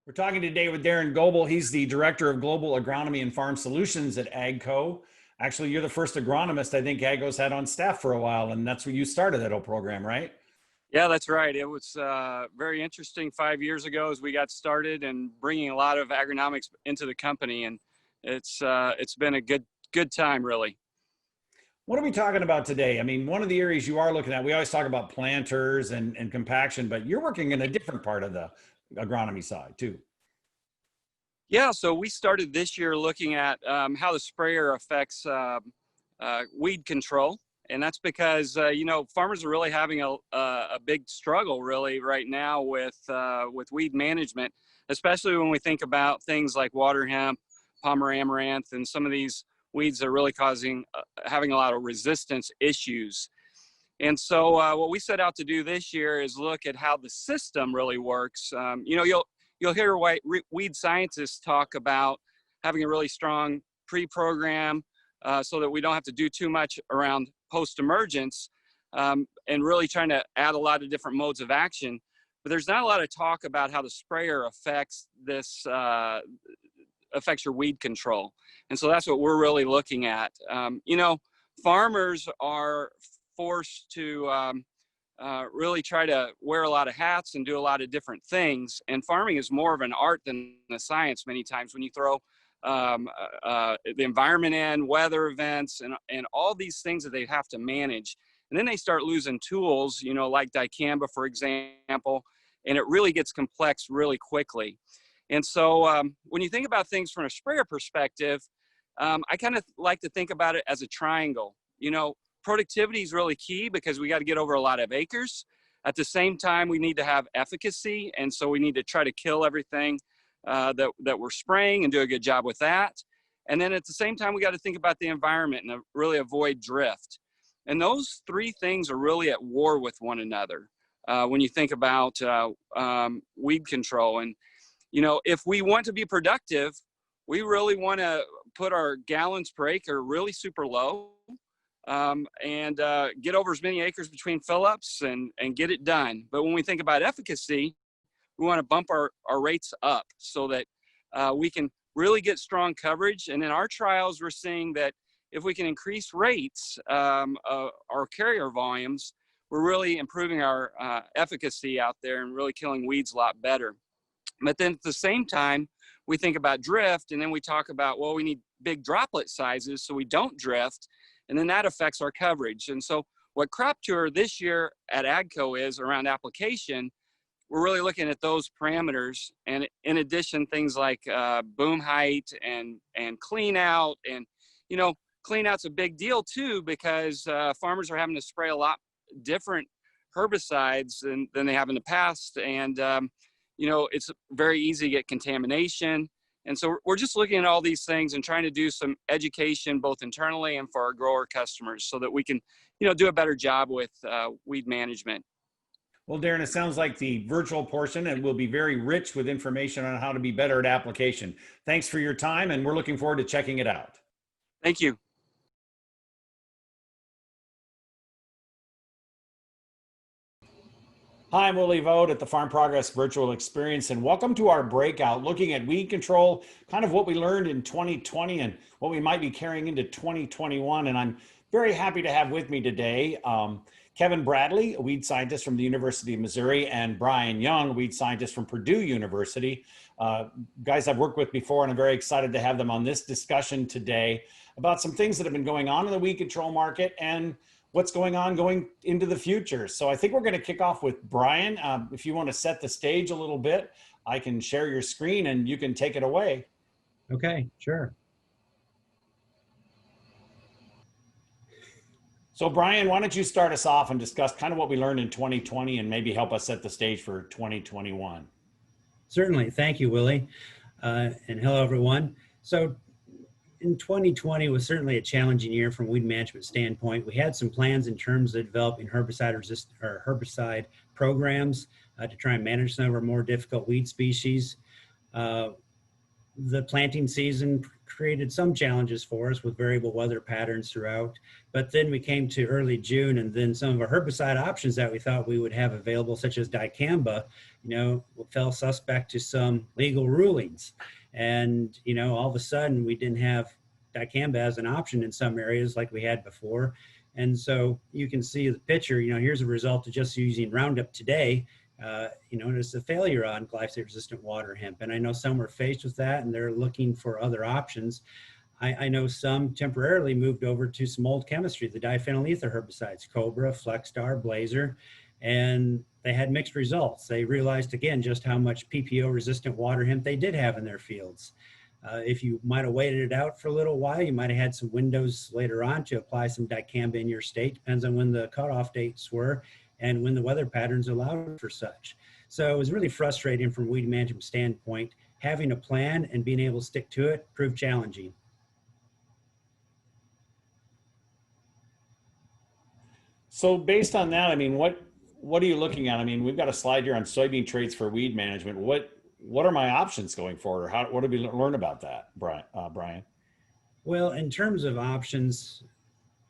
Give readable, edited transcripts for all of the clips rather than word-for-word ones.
We're talking today with Darren Goebel. He's the Director of Global Agronomy and Farm Solutions at AGCO. Actually, you're the first agronomist I think AGCO's had on staff for a while, and that's where you started that whole program, right? Yeah, that's right. It was very interesting 5 years ago as we got started and bringing a lot of agronomics into the company, and it's been a good time, really. What are we talking about today? I mean, one of the areas you are looking at, we always talk about planters and compaction, but you're working in a different part of the agronomy side too. Yeah, so we started this year looking at how the sprayer affects weed control. And that's because, farmers are really having a big struggle really right now with weed management, especially when we think about things like water hemp, palmer amaranth, and some of these weeds that are really having a lot of resistance issues. And so what we set out to do this year is look at how the system really works. You'll hear weed scientists talk about having a really strong pre-program so that we don't have to do too much around post-emergence and really trying to add a lot of different modes of action. But there's not a lot of talk about how the sprayer affects affects your weed control. And so that's what we're really looking at. Farmers are forced to really try to wear a lot of hats and do a lot of different things. And farming is more of an art than a science many times when you throw the environment in, weather events, and all these things that they have to manage. And then they start losing tools, like dicamba, for example, and it really gets complex really quickly. And so when you think about things from a sprayer perspective, I kind of like to think about it as a triangle. Productivity is really key because we got to get over a lot of acres. At the same time, we need to have efficacy. And so we need to try to kill everything that we're spraying and do a good job with that. And then at the same time, we got to think about the environment and really avoid drift. And those three things are really at war with one another when you think about weed control. And, if we want to be productive, we really want to put our gallons per acre really super low and get over as many acres between fill-ups and get it done. But when we think about efficacy, we want to bump our rates up so that we can really get strong coverage. And in our trials, we're seeing that if we can increase rates, our carrier volumes, we're really improving our efficacy out there and really killing weeds a lot better. But then at the same time, we think about drift, and then we talk about, well, we need big droplet sizes so we don't drift, and then that affects our coverage. And so what Crop Tour this year at AGCO is around application, we're really looking at those parameters, and in addition, things like boom height and clean out. And clean out's a big deal too, because farmers are having to spray a lot different herbicides than they have in the past, and it's very easy to get contamination. And so we're just looking at all these things and trying to do some education both internally and for our grower customers so that we can do a better job with weed management. Well, Darren, it sounds like the virtual portion and will be very rich with information on how to be better at application. Thanks for your time, and we're looking forward to checking it out. Thank you. Hi, I'm Willie Vogt at the Farm Progress Virtual Experience, and welcome to our breakout looking at weed control, kind of what we learned in 2020 and what we might be carrying into 2021. And I'm very happy to have with me today Kevin Bradley, a weed scientist from the University of Missouri, and Bryan Young, a weed scientist from Purdue University. Guys I've worked with before, and I'm very excited to have them on this discussion today about some things that have been going on in the weed control market and what's going on going into the future. So I think we're going to kick off with Bryan. If you want to set the stage a little bit, I can share your screen and you can take it away. Okay, sure. So Bryan, why don't you start us off and discuss kind of what we learned in 2020 and maybe help us set the stage for 2021. Certainly. Thank you, Willie. And hello, everyone. So in 2020 was certainly a challenging year from a weed management standpoint. We had some plans in terms of developing herbicide programs to try and manage some of our more difficult weed species. the planting season created some challenges for us with variable weather patterns throughout. But then we came to early June, and then some of our herbicide options that we thought we would have available, such as dicamba, fell suspect to some legal rulings. And, all of a sudden we didn't have dicamba as an option in some areas like we had before. And so you can see the picture, here's a result of just using Roundup today. It's a failure on glyphosate-resistant water hemp. And I know some were faced with that and they're looking for other options. I know some temporarily moved over to some old chemistry, the diphenyl ether herbicides, Cobra, Flexstar, Blazer, and they had mixed results. They realized, again, just how much PPO-resistant water hemp they did have in their fields. If you might have waited it out for a little while, you might have had some windows later on to apply some dicamba in your state. Depends on when the cutoff dates were and when the weather patterns allowed for such. So it was really frustrating from a weed management standpoint. Having a plan and being able to stick to it proved challenging. So based on that, I mean, what are you looking at? I mean, we've got a slide here on soybean traits for weed management. What are my options going forward? What did we learn about that, Bryan? Well, in terms of options,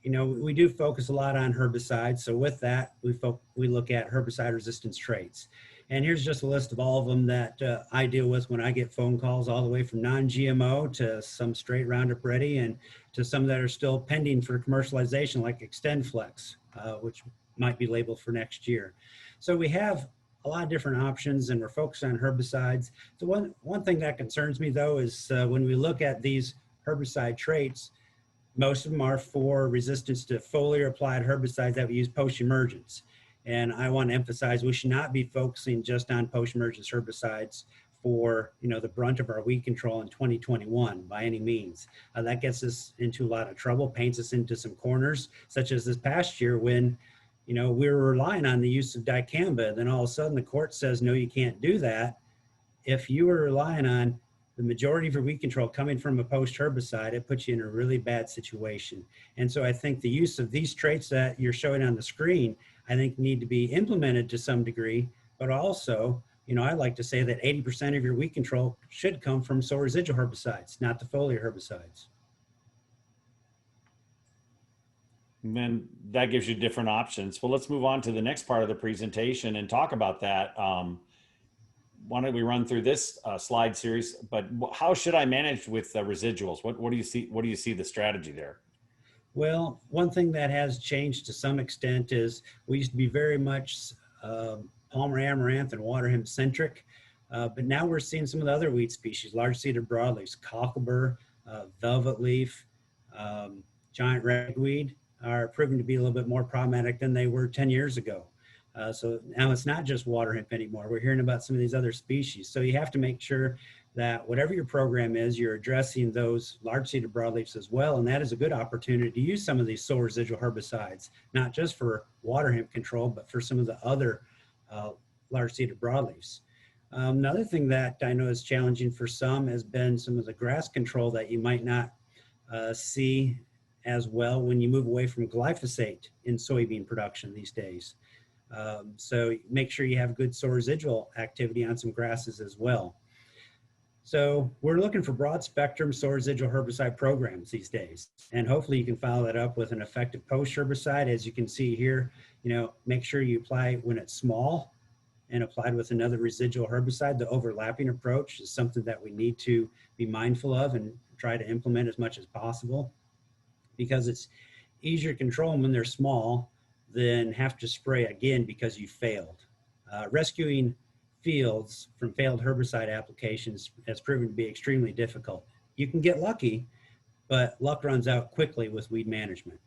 we do focus a lot on herbicides. So with that, we look at herbicide resistance traits. And here's just a list of all of them that I deal with when I get phone calls, all the way from non-GMO to some straight Roundup Ready and to some that are still pending for commercialization, like XtendFlex, which might be labeled for next year. So we have a lot of different options and we're focused on herbicides. The one thing that concerns me though is when we look at these herbicide traits, most of them are for resistance to foliar applied herbicides that we use post-emergence. And I want to emphasize we should not be focusing just on post-emergence herbicides for the brunt of our weed control in 2021 by any means. That gets us into a lot of trouble, paints us into some corners, such as this past year when we were relying on the use of dicamba. Then all of a sudden the court says, no, you can't do that. If you were relying on the majority of your weed control coming from a post herbicide, it puts you in a really bad situation. And so I think the use of these traits that you're showing on the screen, I think need to be implemented to some degree, but also, I like to say that 80% of your weed control should come from soil residual herbicides, not the foliar herbicides. And then that gives you different options. Well, let's move on to the next part of the presentation and talk about that. Why don't we run through this slide series, but how should I manage with residuals? What do you see? What do you see the strategy there? Well, one thing that has changed to some extent is we used to be very much Palmer amaranth and water hemp centric, but now we're seeing some of the other weed species, large seeded broadleaves, cockleburr, velvet leaf, giant ragweed are proving to be a little bit more problematic than they were 10 years ago. So now it's not just water hemp anymore. We're hearing about some of these other species. So you have to make sure that whatever your program is, you're addressing those large seeded broadleaves as well. And that is a good opportunity to use some of these soil residual herbicides, not just for water hemp control, but for some of the other large seeded broadleaves. Another thing that I know is challenging for some has been some of the grass control that you might not see as well when you move away from glyphosate in soybean production these days. So make sure you have good soil residual activity on some grasses as well. So we're looking for broad spectrum soil residual herbicide programs these days. And hopefully you can follow that up with an effective post herbicide. As you can see here, make sure you apply when it's small and applied with another residual herbicide. The overlapping approach is something that we need to be mindful of and try to implement as much as possible, because it's easier to control them when they're small than have to spray again because you failed. Rescuing fields from failed herbicide applications has proven to be extremely difficult. You can get lucky, but luck runs out quickly with weed management.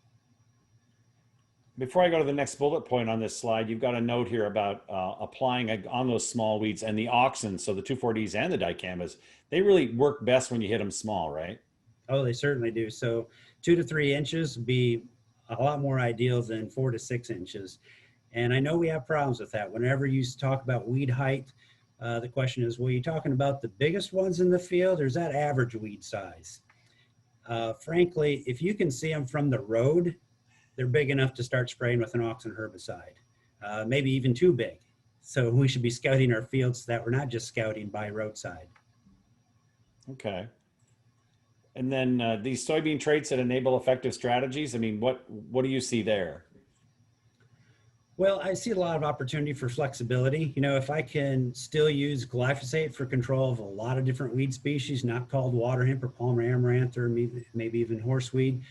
Before I go to the next bullet point on this slide, you've got a note here about applying on those small weeds and the auxins, so the 2,4-Ds and the dicambas. They really work best when you hit them small, right? Oh, they certainly do. So 2 to 3 inches would be a lot more ideal than 4 to 6 inches. And I know we have problems with that. Whenever you talk about weed height, the question is, well, are you talking about the biggest ones in the field, or is that average weed size? Frankly, if you can see them from the road, they're big enough to start spraying with an auxin herbicide, maybe even too big. So we should be scouting our fields so that we're not just scouting by roadside. Okay. And then these soybean traits that enable effective strategies. I mean, what do you see there? Well, I see a lot of opportunity for flexibility. You know, if I can still use glyphosate for control of a lot of different weed species, not called water hemp or palmer amaranth or maybe even horseweed,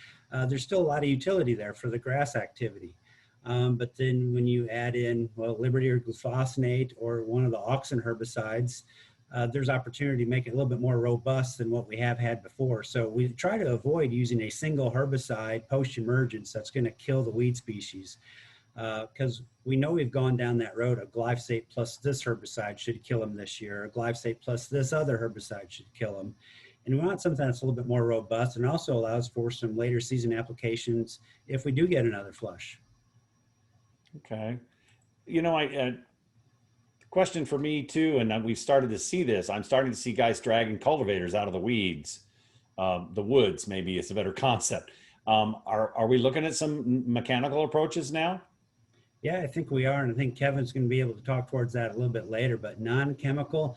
there's still a lot of utility there for the grass activity. But then when you add in, well, Liberty or glufosinate or one of the auxin herbicides, there's opportunity to make it a little bit more robust than what we have had before. So we try to avoid using a single herbicide post-emergence that's going to kill the weed species. Because we know we've gone down that road of glyphosate plus this herbicide should kill them this year, or glyphosate plus this other herbicide should kill them. And we want something that's a little bit more robust and also allows for some later season applications if we do get another flush. Okay. You know, question for me too, and we've started to see this. I'm starting to see guys dragging cultivators out of the weeds, the woods. Maybe it's a better concept. Are we looking at some mechanical approaches now? Yeah, I think we are, and I think Kevin's going to be able to talk towards that a little bit later, but non-chemical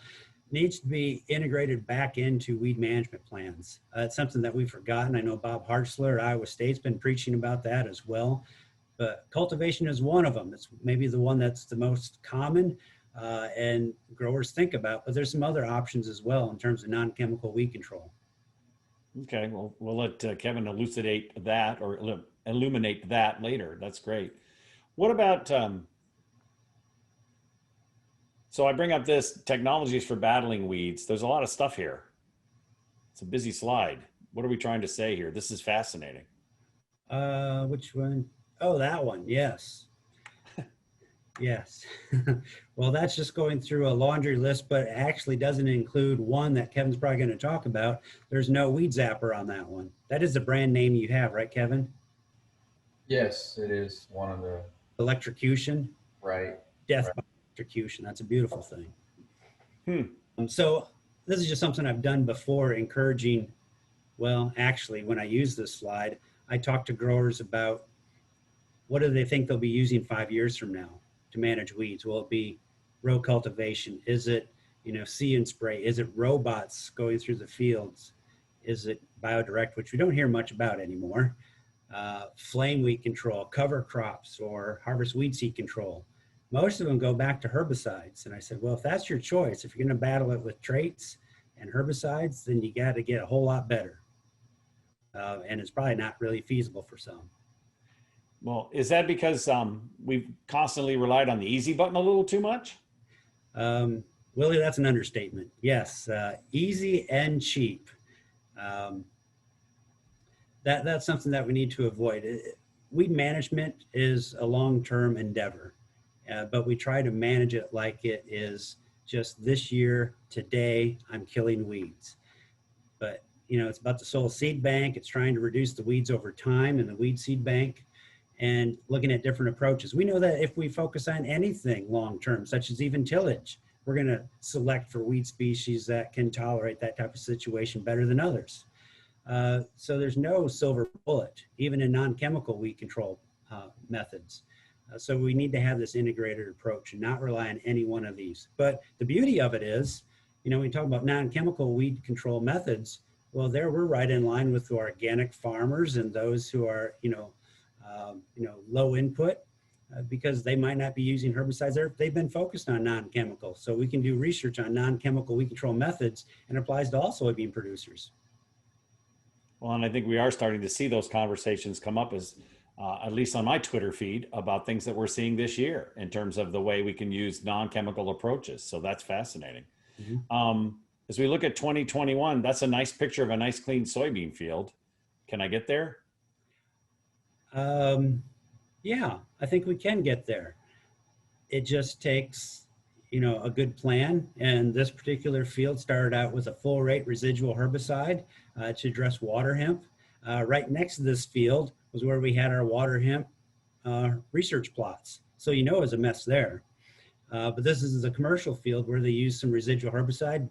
needs to be integrated back into weed management plans. It's something that we've forgotten. I know Bob Hartzler at Iowa State's been preaching about that as well, but cultivation is one of them. It's maybe the one that's the most common and growers think about, but there's some other options as well in terms of non-chemical weed control. Okay, well, we'll let Kevin elucidate that or illuminate that later. That's great. What about, so I bring up this technologies for battling weeds. There's a lot of stuff here. It's a busy slide. What are we trying to say here? This is fascinating. Which one? Oh, that one. Yes. Yes. Well, that's just going through a laundry list, but it actually doesn't include one that Kevin's probably going to talk about. There's no weed zapper on that one. That is the brand name you have, right, Kevin? Yes, it is one of the Electrocution. right. Death Right. by electrocution. That's a beautiful thing. So this is just something I've done before, encouraging, well, actually, when I use this slide, I talk to growers about what do they think they'll be using 5 years from now to manage weeds? Will it be row cultivation? Is it, see and spray? Is it robots going through the fields? Is it biodirect, which we don't hear much about anymore? Flame weed control, cover crops, or harvest weed seed control. Most of them go back to herbicides. And I said, well, if that's your choice, if you're going to battle it with traits and herbicides, then you got to get a whole lot better. And it's probably not really feasible for some. Well, is that because we've constantly relied on the easy button a little too much? Willie, that's an understatement. Yes, easy and cheap. That's something that we need to avoid. Weed management is a long-term endeavor, but we try to manage it like it is just this year, today, I'm killing weeds. But, it's about the soil seed bank. It's trying to reduce the weeds over time in the weed seed bank and looking at different approaches. We know that if we focus on anything long-term, such as even tillage, we're going to select for weed species that can tolerate that type of situation better than others. So there's no silver bullet, even in non-chemical weed control methods. So we need to have this integrated approach and not rely on any one of these. But the beauty of it is, when we talk about non-chemical weed control methods, well, there we're right in line with the organic farmers and those who are, low input because they might not be using herbicides there. They've been focused on non-chemical. So we can do research on non-chemical weed control methods and applies to all soybean producers. Well, and I think we are starting to see those conversations come up as, at least on my Twitter feed, about things that we're seeing this year in terms of the way we can use non-chemical approaches. So that's fascinating. Mm-hmm. As we look at 2021, that's a nice picture of a nice clean soybean field. Can I get there? Yeah, I think we can get there. It just takes, a good plan. And this particular field started out with a full rate residual herbicide to address water hemp. Right next to this field was where we had our water hemp research plots. So, it was a mess there. But this is a commercial field where they used some residual herbicide.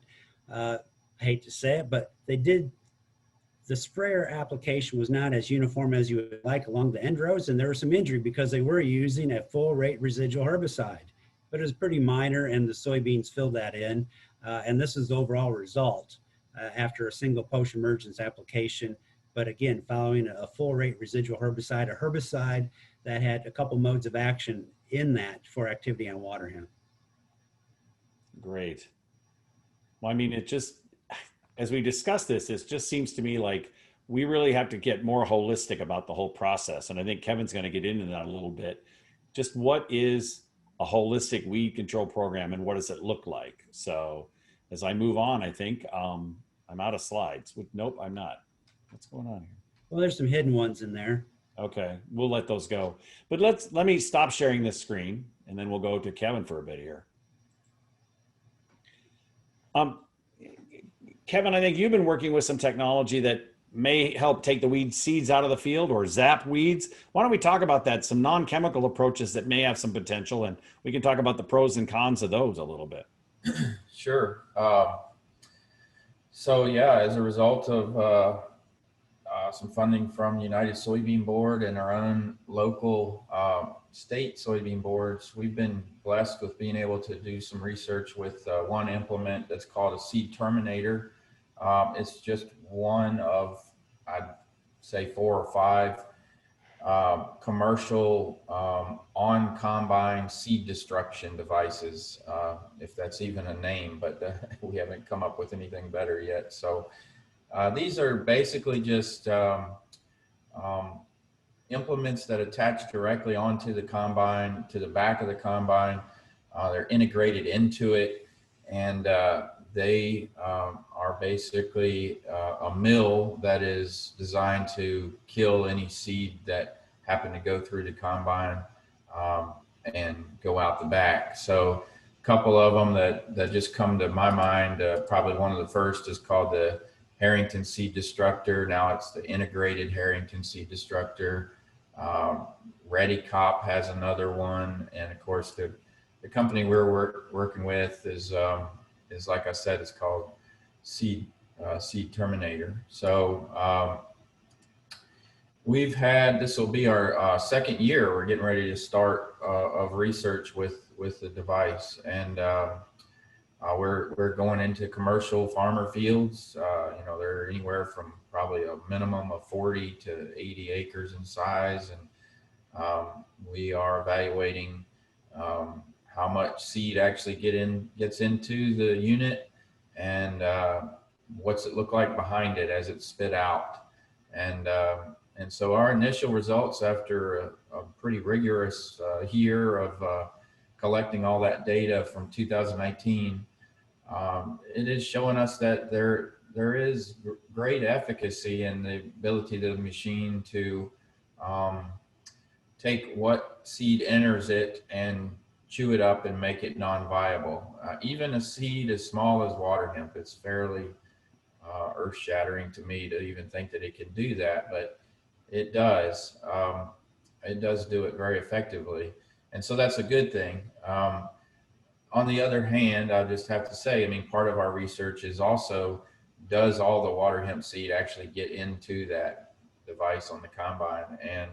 I hate to say it, but the sprayer application was not as uniform as you would like along the end rows, and there was some injury because they were using a full rate residual herbicide. But it was pretty minor, and the soybeans filled that in, and this is the overall result. after a single post-emergence application. But again, following a full rate residual herbicide, a herbicide that had a couple modes of action in that for activity on water hemp. Great. Well, I mean, it just, as we discuss this, it just seems to me like we really have to get more holistic about the whole process. And I think Kevin's going to get into that a little bit. Just what is a holistic weed control program and what does it look like? So as I move on, I think I'm out of slides. Nope, I'm not. What's going on here? Well, there's some hidden ones in there. Okay, we'll let those go. But let me stop sharing this screen and then we'll go to Kevin for a bit here. Kevin, I think you've been working with some technology that may help take the weed seeds out of the field or zap weeds. Why don't we talk about that? Some non-chemical approaches that may have some potential, and we can talk about the pros and cons of those a little bit. Sure. So yeah, as a result of some funding from United Soybean Board and our own local state soybean boards, we've been blessed with being able to do some research with one implement that's called a seed terminator. It's just one of, I'd say, 4 or 5 commercial on combine seed destruction devices, if that's even a name, but we haven't come up with anything better yet. So these are basically just implements that attach directly onto the combine, to the back of the combine. They're integrated into it, and they are basically a mill that is designed to kill any seed that happen to go through the combine and go out the back. So a couple of them that just come to my mind, probably one of the first is called the Harrington Seed Destructor. Now it's the integrated Harrington Seed Destructor. Ready Cop has another one, and of course the company we're working with is like I said, it's called Seed Terminator. So we've had, this will be our second year. We're getting ready to start of research with the device, and we're going into commercial farmer fields. You know, they're anywhere from probably a minimum of 40 to 80 acres in size, and we are evaluating how much seed actually gets into the unit, and what's it look like behind it as it's spit out. And so our initial results after a pretty rigorous year of collecting all that data from 2019, it is showing us that there is great efficacy in the ability of the machine to take what seed enters it and chew it up and make it non-viable. Even a seed as small as water hemp, it's fairly earth-shattering to me to even think that it can do that, but it does. It does do it very effectively, and so that's a good thing. On the other hand, I just have to say, I mean, part of our research is also, does all the water hemp seed actually get into that device on the combine? And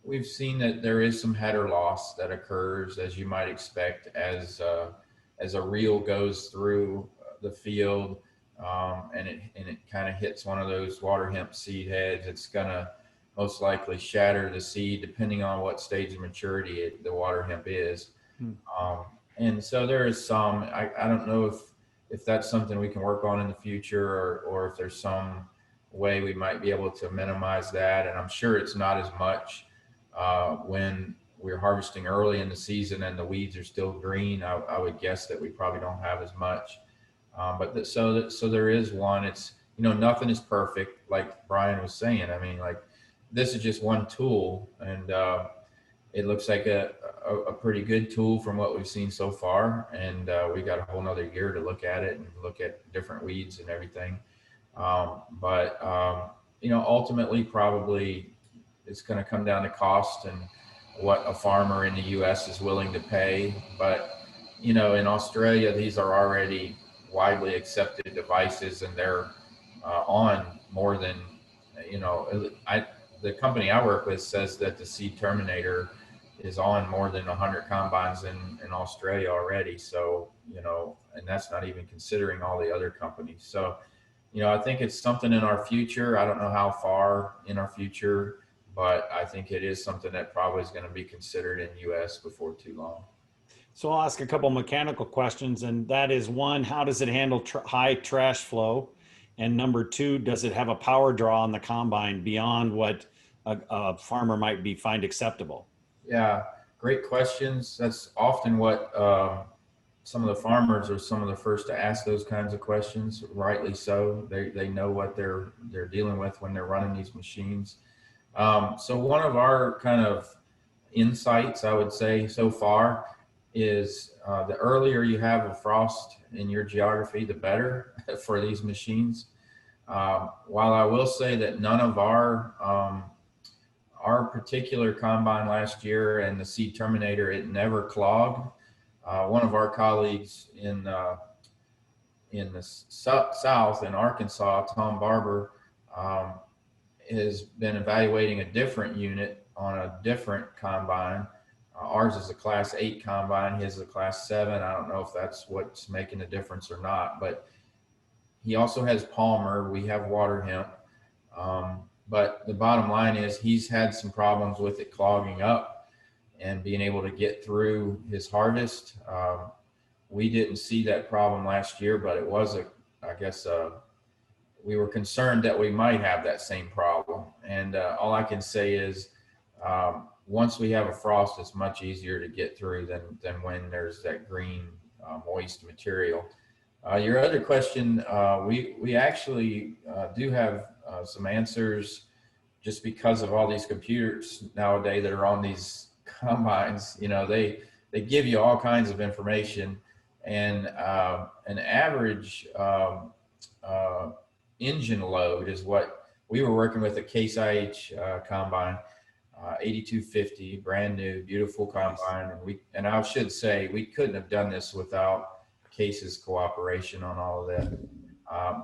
we've seen that there is some header loss that occurs, as you might expect, as a reel goes through the field, and it kind of hits one of those water hemp seed heads. It's gonna most likely shatter the seed, depending on what stage of maturity the water hemp is. And so there is some, I don't know if that's something we can work on in the future, or if there's some way we might be able to minimize that. And I'm sure it's not as much when we're harvesting early in the season and the weeds are still green. I would guess that we probably don't have as much. So there is one. It's, you know, nothing is perfect, like Bryan was saying. I mean, like, this is just one tool, and it looks like a pretty good tool from what we've seen so far. And we got a whole nother year to look at it and look at different weeds and everything. You know, ultimately, probably it's going to come down to cost and what a farmer in the U.S. is willing to pay. But, you know, in Australia, these are already widely accepted devices, and they're on more than, you know, the company I work with says that the Seed Terminator is on more than 100 combines in Australia already. So, you know, and that's not even considering all the other companies. So I think it's something in our future. I don't know how far in our future, but I think it is something that probably is going to be considered in U.S. before too long. So I'll ask a couple mechanical questions, and that is one, how does it handle high trash flow? And number two, does it have a power draw on the combine beyond what a farmer might find acceptable? Yeah, great questions. That's often what some of the farmers are some of the first to ask those kinds of questions. Rightly so. They know what they're dealing with when they're running these machines. So one of our kind of insights, I would say, so far is the earlier you have a frost in your geography, the better for these machines. While I will say that none of our particular combine last year and the seed terminator, it never clogged. One of our colleagues in the South in Arkansas, Tom Barber, has been evaluating a different unit on a different combine. Ours is a class 8 combine. His is a class 7. I don't know if that's what's making a difference or not, but he also has Palmer. We have water hemp. But the bottom line is he's had some problems with it clogging up and being able to get through his harvest. We didn't see that problem last year, but it was we were concerned that we might have that same problem. And all I can say is once we have a frost, it's much easier to get through than when there's that green moist material. Your other question, we actually do have some answers just because of all these computers nowadays that are on these combines. They give you all kinds of information, and an average engine load is what we were working with, a Case IH combine, 8250, brand new, beautiful combine. And I should say we couldn't have done this without Case's cooperation on all of that.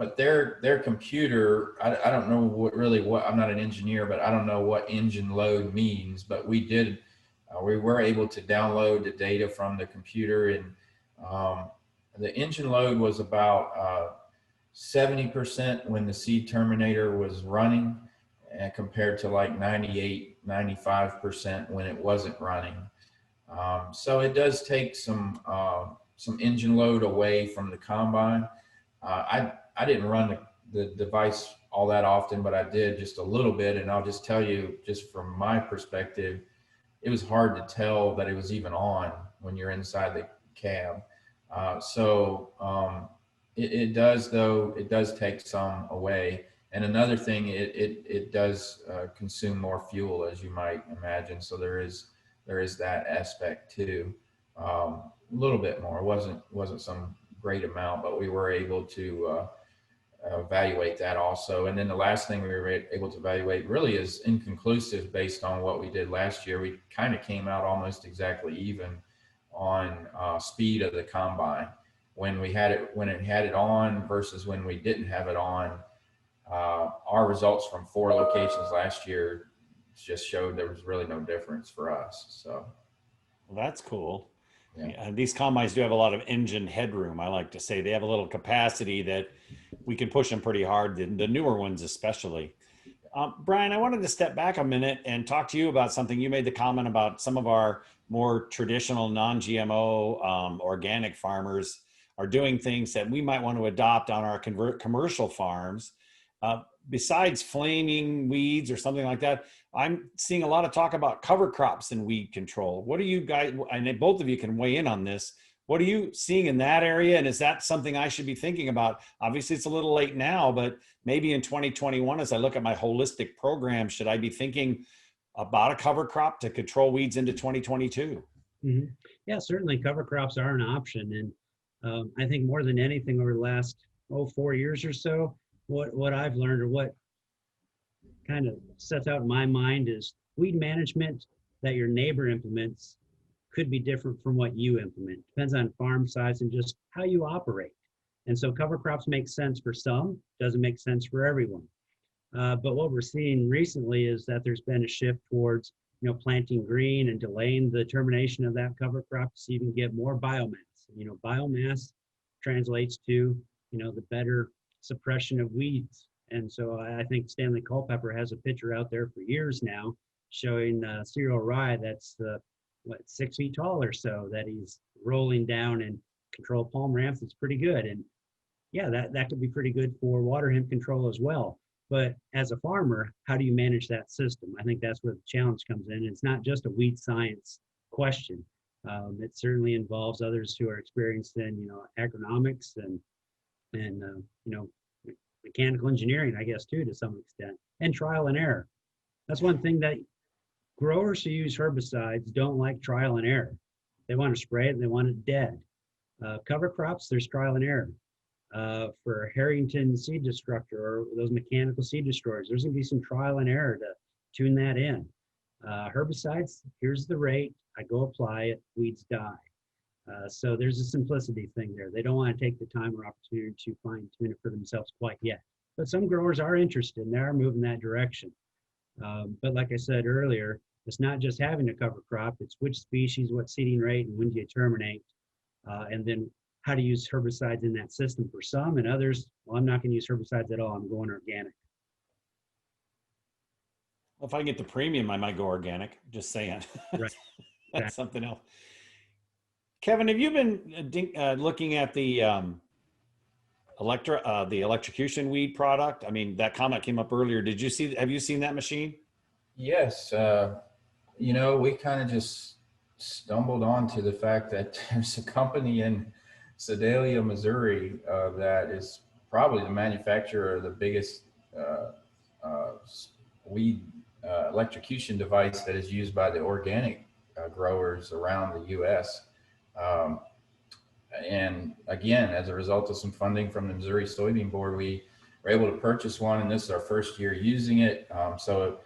But their computer, I don't know what, I'm not an engineer, but I don't know what engine load means, but we were able to download the data from the computer, and the engine load was about 70% when the seed terminator was running, and compared to like 98-95% when it wasn't running. So it does take some engine load away from the combine. I didn't run the device all that often, but I did just a little bit. And I'll just tell you, just from my perspective, it was hard to tell that it was even on when you're inside the cab. It does take some away. And another thing, it does consume more fuel, as you might imagine. So there is that aspect too. A little bit more. It wasn't some great amount, but we were able to evaluate that also. And then the last thing we were able to evaluate really is inconclusive based on what we did last year. We kind of came out almost exactly even on speed of the combine when it had it on versus when we didn't have it on. Our results from 4 locations last year just showed there was really no difference for us. So, well, that's cool. Yeah. These combines do have a lot of engine headroom. I like to say they have a little capacity that we can push them pretty hard, the newer ones especially. Bryan, I wanted to step back a minute and talk to you about something. You made the comment about some of our more traditional non-GMO organic farmers are doing things that we might want to adopt on our commercial farms. Besides flaming weeds or something like that, I'm seeing a lot of talk about cover crops and weed control. What do you guys, and both of you can weigh in on this, what are you seeing in that area? And is that something I should be thinking about? Obviously it's a little late now, but maybe in 2021, as I look at my holistic program, should I be thinking about a cover crop to control weeds into 2022? Mm-hmm. Yeah, certainly cover crops are an option. And I think more than anything over the last 4 years or so, what I've learned, or what kind of sets out in my mind, is weed management that your neighbor implements could be different from what you implement. Depends on farm size and just how you operate. And so cover crops make sense for some, doesn't make sense for everyone. But what we're seeing recently is that there's been a shift towards planting green and delaying the termination of that cover crop so you can get more biomass. Biomass translates to the better suppression of weeds. And so I think Stanley Culpepper has a picture out there for years now showing cereal rye that's 6 feet tall or so that he's rolling down and control palm ramps. It's pretty good. And yeah, that could be pretty good for water hemp control as well. But as a farmer, how do you manage that system? I think that's where the challenge comes in. It's not just a weed science question. It certainly involves others who are experienced in, agronomics and mechanical engineering, I guess, too, to some extent, and trial and error. That's one thing that growers who use herbicides don't like, trial and error. They want to spray it and they want it dead. Cover crops, there's trial and error. For Harrington seed destructor or those mechanical seed destroyers, there's going to be some trial and error to tune that in. Herbicides, here's the rate, I go apply it, weeds die. So there's a simplicity thing there. They don't want to take the time or opportunity to fine tune it for themselves quite yet. But some growers are interested and they are moving that direction. But like I said earlier, it's not just having a cover crop, it's which species, what seeding rate, and when do you terminate. And then how to use herbicides in that system for some, and others, well, I'm not going to use herbicides at all, I'm going organic. Well, if I can get the premium, I might go organic, just saying. Right. That's something else. Kevin, have you been looking at the electrocution weed product? I mean, that comment came up earlier. Have you seen that machine? Yes. We kind of just stumbled onto the fact that there's a company in Sedalia, Missouri, that is probably the manufacturer of the biggest weed electrocution device that is used by the organic growers around the U.S. And again, as a result of some funding from the Missouri Soybean Board, we were able to purchase one, and this is our first year using it. So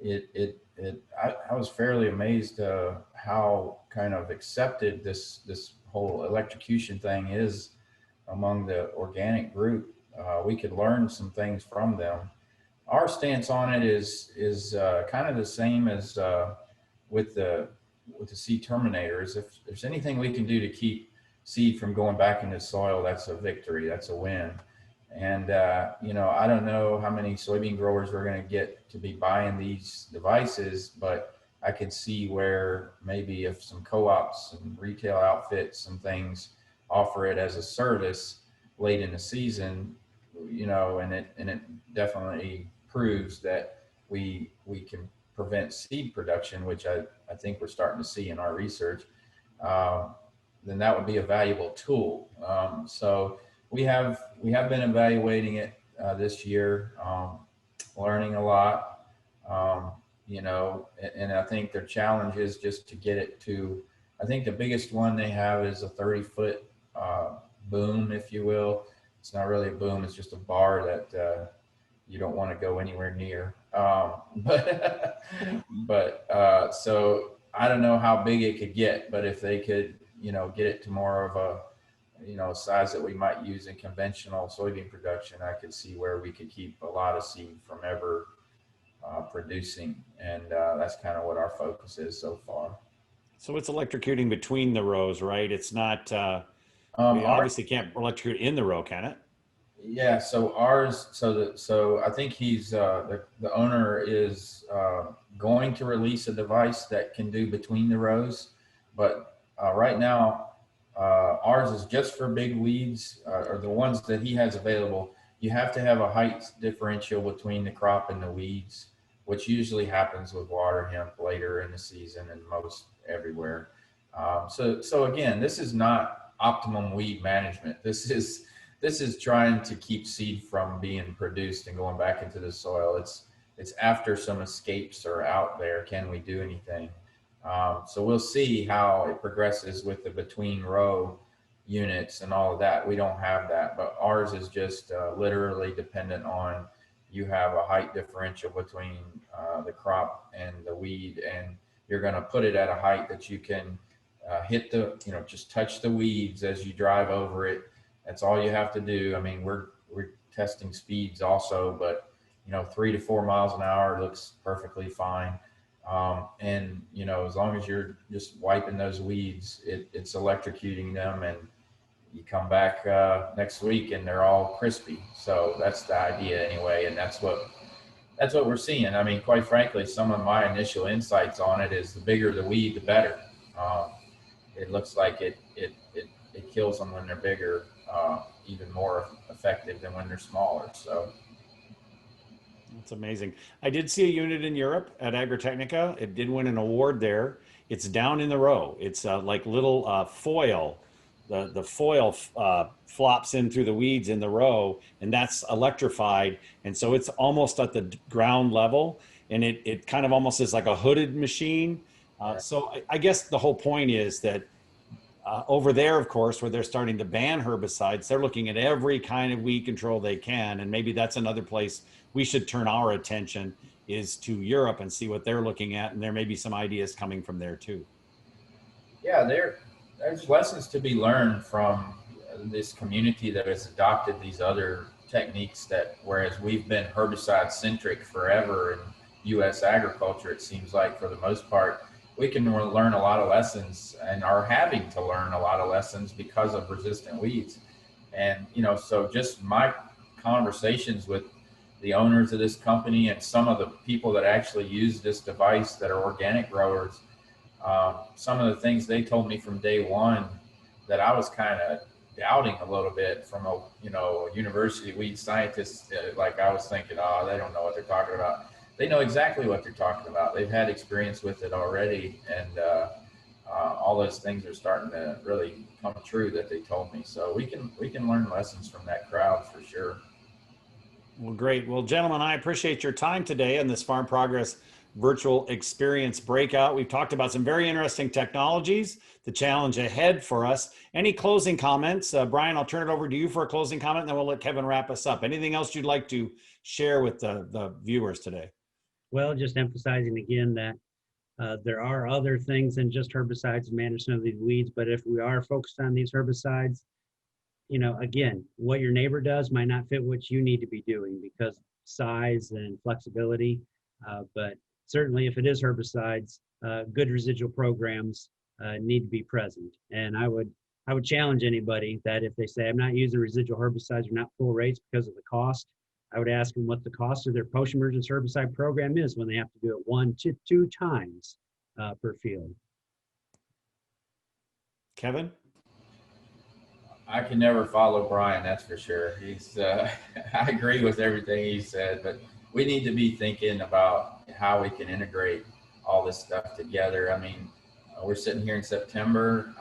I was fairly amazed how kind of accepted this whole electrocution thing is among the organic group. We could learn some things from them. Our stance on it is kind of the same as with the seed terminators. If there's anything we can do to keep seed from going back into soil, that's a victory, that's a win. And I don't know how many soybean growers we're going to get to be buying these devices, but I could see where maybe if some co-ops and retail outfits and things offer it as a service late in the season, and it definitely proves that we can prevent seed production, which I think we're starting to see in our research, then that would be a valuable tool. So we have been evaluating it this year, learning a lot. And I think their challenge is just to get it to, I think the biggest one they have is a 30-foot boom, if you will. It's not really a boom, it's just a bar that you don't want to go anywhere near. So I don't know how big it could get, but if they could, get it to more of a, size that we might use in conventional soybean production, I could see where we could keep a lot of seed from ever producing. And that's kind of what our focus is so far. So it's electrocuting between the rows, right? It's not, we obviously can't electrocute in the row, can it? Yeah, so ours, so I think he's, the owner is going to release a device that can do between the rows, but right now, ours is just for big weeds, or the ones that he has available. You have to have a height differential between the crop and the weeds, which usually happens with water hemp later in the season and most everywhere. So again, this is not optimum weed management. This is trying to keep seed from being produced and going back into the soil. It's after some escapes are out there, can we do anything? So we'll see how it progresses with the between row units and all of that. We don't have that, but ours is just literally dependent on you have a height differential between the crop and the weed, and you're going to put it at a height that you can hit the, just touch the weeds as you drive over it. That's all you have to do. I mean, we're testing speeds also, but 3 to 4 miles an hour looks perfectly fine. And as long as you're just wiping those weeds, it's electrocuting them, and you come back next week and they're all crispy. So that's the idea anyway, and that's what we're seeing. I mean, quite frankly, some of my initial insights on it is the bigger the weed, the better. It looks like it kills them when they're bigger, even more effective than when they're smaller. So that's amazing. I did see a unit in Europe at Agritechnica. It did win an award there. It's down in the row. It's like little foil. The foil flops in through the weeds in the row, and that's electrified. And so it's almost at the ground level, and it kind of almost is like a hooded machine. So I guess the whole point is that over there, of course, where they're starting to ban herbicides, they're looking at every kind of weed control they can. And maybe that's another place we should turn our attention, is to Europe and see what they're looking at. And there may be some ideas coming from there too. Yeah, there's lessons to be learned from this community that has adopted these other techniques that, whereas we've been herbicide centric forever in U.S. agriculture, it seems like for the most part, we can learn a lot of lessons and are having to learn a lot of lessons because of resistant weeds. And, so just my conversations with the owners of this company and some of the people that actually use this device that are organic growers, some of the things they told me from day one that I was kind of doubting a little bit from a university weed scientist, like I was thinking, oh, they don't know what they're talking about. They know exactly what they're talking about. They've had experience with it already, and all those things are starting to really come true that they told me. So we can learn lessons from that crowd for sure. Well, great. Well, gentlemen, I appreciate your time today on this Farm Progress virtual experience breakout. We've talked about some very interesting technologies, the challenge ahead for us. Any closing comments? Bryan, I'll turn it over to you for a closing comment, and then we'll let Kevin wrap us up. Anything else you'd like to share with the viewers today? Well, just emphasizing again that there are other things than just herbicides and management of these weeds, but if we are focused on these herbicides, again, what your neighbor does might not fit what you need to be doing because size and flexibility, but certainly if it is herbicides, good residual programs need to be present. And I would challenge anybody that if they say, I'm not using residual herbicides or not full rates because of the cost, I would ask them what the cost of their post-emergence herbicide program is when they have to do it 1 to 2 times per field. Kevin? I can never follow Bryan, that's for sure. He's, I agree with everything he said, but we need to be thinking about how we can integrate all this stuff together. I mean, we're sitting here in September.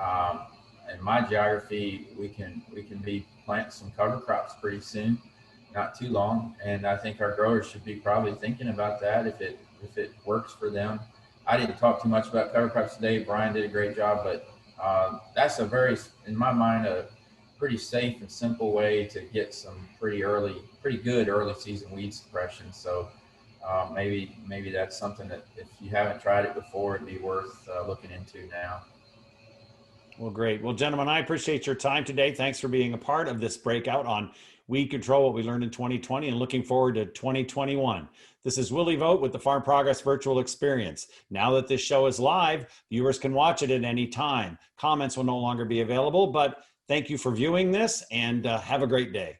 In my geography, we can be planting some cover crops pretty soon, not too long. And I think our growers should be probably thinking about that if it works for them. I didn't talk too much about cover crops today. Bryan did a great job, but that's in my mind, a pretty safe and simple way to get some pretty good early season weed suppression. So maybe that's something that if you haven't tried it before, it'd be worth looking into now. Well, great. Well, gentlemen, I appreciate your time today. Thanks for being a part of this breakout on weed control, what we learned in 2020, and looking forward to 2021. This is Willie Vogt with the Farm Progress Virtual Experience. Now that this show is live, viewers can watch it at any time. Comments will no longer be available, but thank you for viewing this, and have a great day.